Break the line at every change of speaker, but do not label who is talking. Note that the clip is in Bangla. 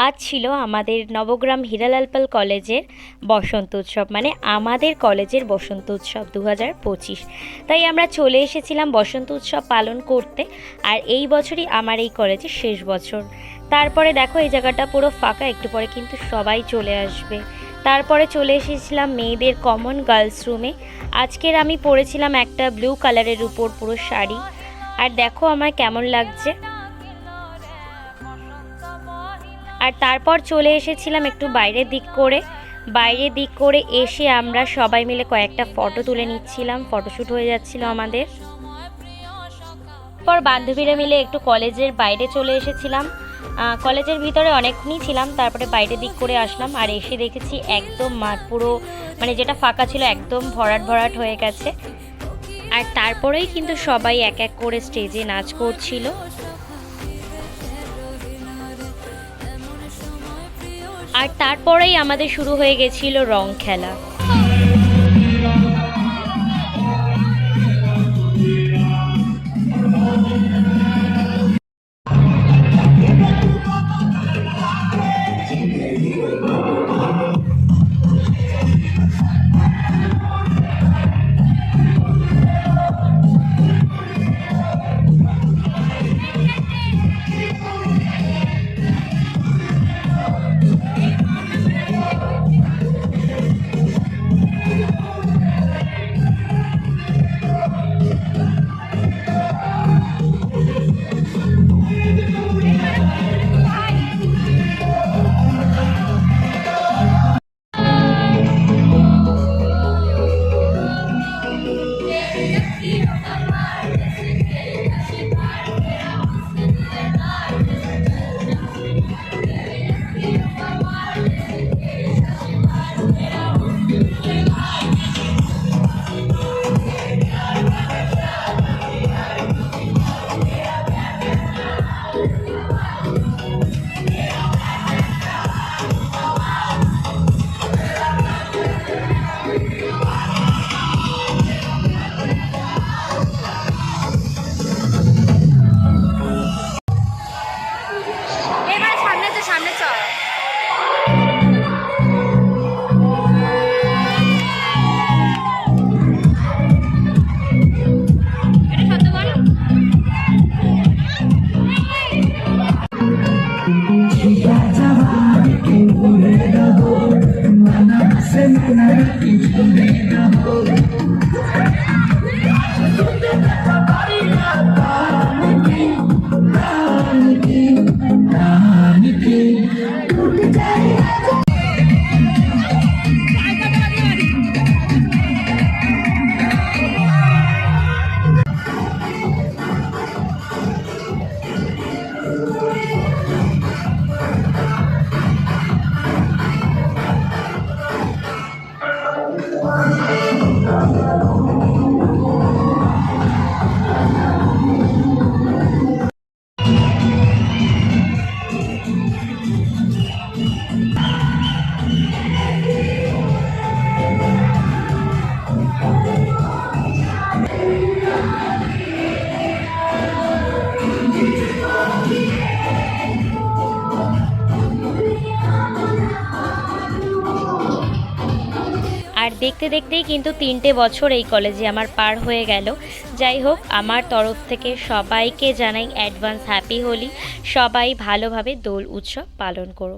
আজ ছিল আমাদের নবগ্রাম হীরালালপাল কলেজের বসন্ত উৎসব, মানে আমাদের কলেজের বসন্ত উৎসব 2025। তাই আমরা চলে এসেছিলাম বসন্ত উৎসব পালন করতে। আর এই বছরই আমার এই কলেজের শেষ বছর। তারপরে দেখো এই জায়গাটা পুরো ফাঁকা, একটু পরে কিন্তু সবাই চলে আসবে। তারপরে চলে এসেছিলাম মেয়েদের কমন গার্লস রুমে। আজকের আমি পরেছিলাম একটা ব্লু কালারের উপর পুরো শাড়ি। আর দেখো আমার কেমন লাগছে। আর তারপর চলে এসেছিলাম একটু বাইরের দিক করে এসে আমরা সবাই মিলে কয়েকটা ফটো তুলে নিচ্ছিলাম, ফটোশ্যুট হয়ে যাচ্ছিল আমাদের। পর বান্ধবীরা মিলে একটু কলেজের বাইরে চলে এসেছিলাম। কলেজের ভিতরে অনেকক্ষণই ছিলাম, তারপরে বাইরের দিক করে আসলাম। আর এসে দেখেছি একদম মাঠ পুরো, মানে যেটা ফাঁকা ছিল একদম ভরাট হয়ে গেছে। আর তারপরেই কিন্তু সবাই এক এক করে স্টেজে নাচ করছিল। আর তারপরেই আমাদের শুরু হয়ে গেছিল রং খেলা। আর দেখতে দেখতেই কিন্তু 3টে বছর এই কলেজে আমার পার হয়ে গেল। যাই হোক, আমার তরফ থেকে সবাইকে জানাই অ্যাডভান্স হ্যাপি হোলি। সবাই ভালোভাবে দোল উৎসব পালন করো।